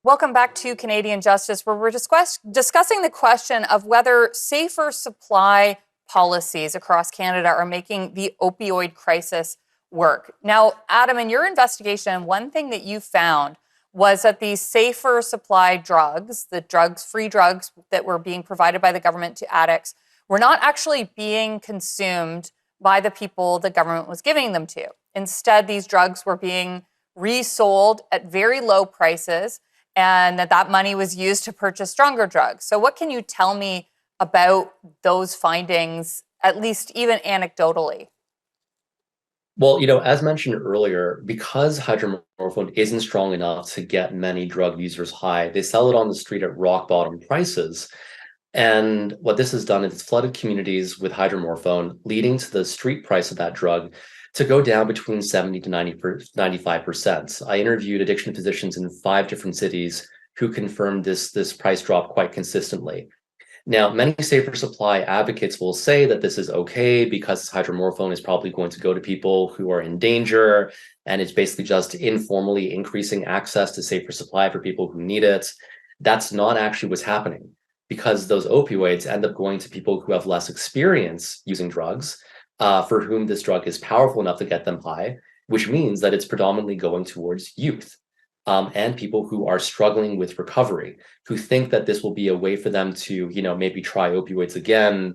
Welcome back to Canadian Justice, where we're discussing the question of whether safer supply policies across Canada are making the opioid crisis work. Now, Adam, in your investigation, one thing that you found was that these safer supply drugs, free drugs that were being provided by the government to addicts, were not actually being consumed by the people the government was giving them to. Instead, these drugs were being resold at very low prices, and that money was used to purchase stronger drugs. So what can you tell me about those findings, at least even anecdotally? Well, as mentioned earlier, because hydromorphone isn't strong enough to get many drug users high, they sell it on the street at rock bottom prices. And what this has done is it's flooded communities with hydromorphone, leading to the street price of that drug to go down between 70 to 95%. I interviewed addiction physicians in 5 different cities who confirmed this price drop quite consistently. Now, many safer supply advocates will say that this is okay because hydromorphone is probably going to go to people who are in danger, and it's basically just informally increasing access to safer supply for people who need it. That's not actually what's happening, because those opioids end up going to people who have less experience using drugs, for whom this drug is powerful enough to get them high, which means that it's predominantly going towards youth, and people who are struggling with recovery, who think that this will be a way for them to, maybe try opioids again,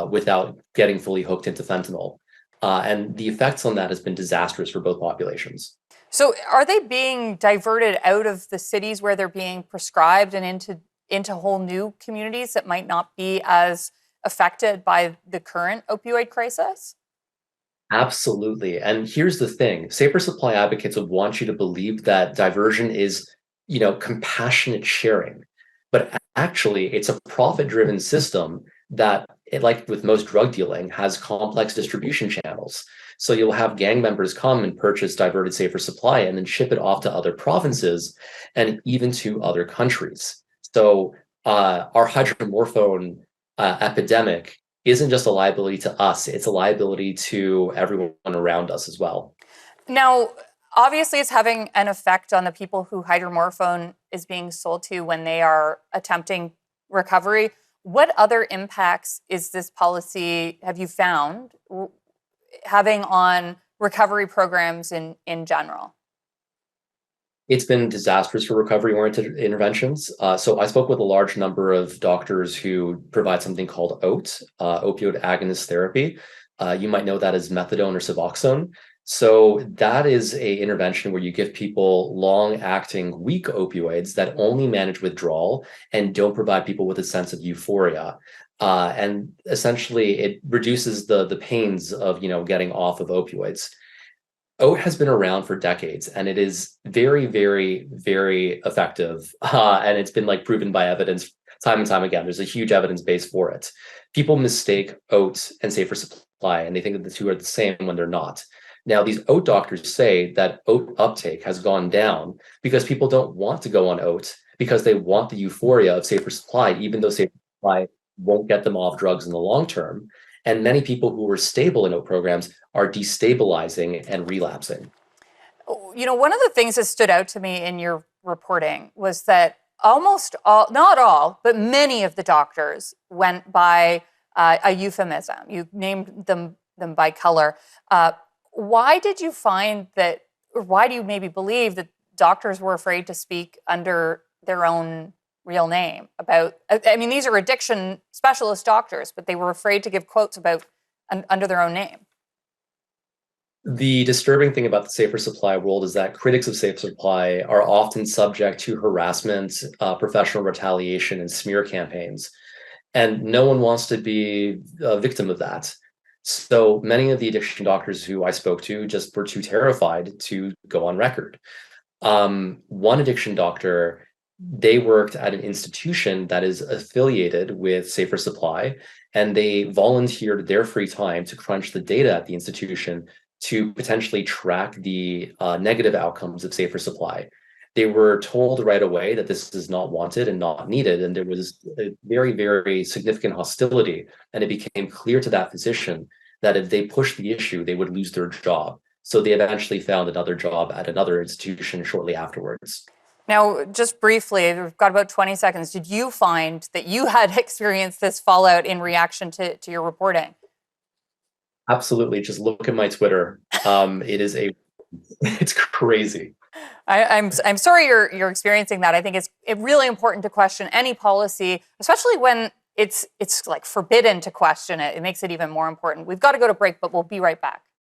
without getting fully hooked into fentanyl. And the effects on that has been disastrous for both populations. So are they being diverted out of the cities where they're being prescribed and into whole new communities that might not be as affected by the current opioid crisis? Absolutely. And here's the thing, safer supply advocates would want you to believe that diversion is, compassionate sharing. But actually, it's a profit-driven system that, like with most drug dealing, has complex distribution channels. So you'll have gang members come and purchase diverted safer supply and then ship it off to other provinces and even to other countries. So our hydromorphone epidemic isn't just a liability to us, it's a liability to everyone around us as well. Now, obviously, it's having an effect on the people who hydromorphone is being sold to when they are attempting recovery. What other impacts is this policy, have you found, having on recovery programs in general? It's been disastrous for recovery-oriented interventions. So I spoke with a large number of doctors who provide something called opioid agonist therapy. You might know that as methadone or Suboxone. So that is a intervention where you give people long-acting weak opioids that only manage withdrawal and don't provide people with a sense of euphoria. And essentially, it reduces the pains of getting off of opioids. Oat has been around for decades, and it is very, very, very effective. And it's been proven by evidence time and time again. There's a huge evidence base for it. People mistake oat and safer supply, and they think that the two are the same when they're not. Now, these oat doctors say that oat uptake has gone down because people don't want to go on oat because they want the euphoria of safer supply, even though safer supply won't get them off drugs in the long term. And many people who were stable in oat programs are destabilizing and relapsing. One of the things that stood out to me in your reporting was that almost all, not all, but many of the doctors went by a euphemism. You named them by color. Why did you find that, or why do you maybe believe that doctors were afraid to speak under their own real name about, I mean, these are addiction specialist doctors, but they were afraid to give quotes about under their own name? The disturbing thing about the safer supply world is that critics of safer supply are often subject to harassment, professional retaliation, and smear campaigns. And no one wants to be a victim of that. So many of the addiction doctors who I spoke to just were too terrified to go on record. One addiction doctor, they worked at an institution that is affiliated with Safer Supply, and they volunteered their free time to crunch the data at the institution to potentially track the negative outcomes of Safer Supply. They were told right away that this is not wanted and not needed, and there was a very, very significant hostility, and it became clear to that physician that if they pushed the issue, they would lose their job. So they eventually found another job at another institution shortly afterwards. Now, just briefly, we've got about 20 seconds. Did you find that you had experienced this fallout in reaction to your reporting? Absolutely. Just look at my Twitter. It's crazy. I'm sorry you're experiencing that. I think it's really important to question any policy, especially when it's like forbidden to question it. It makes it even more important. We've got to go to break, but we'll be right back.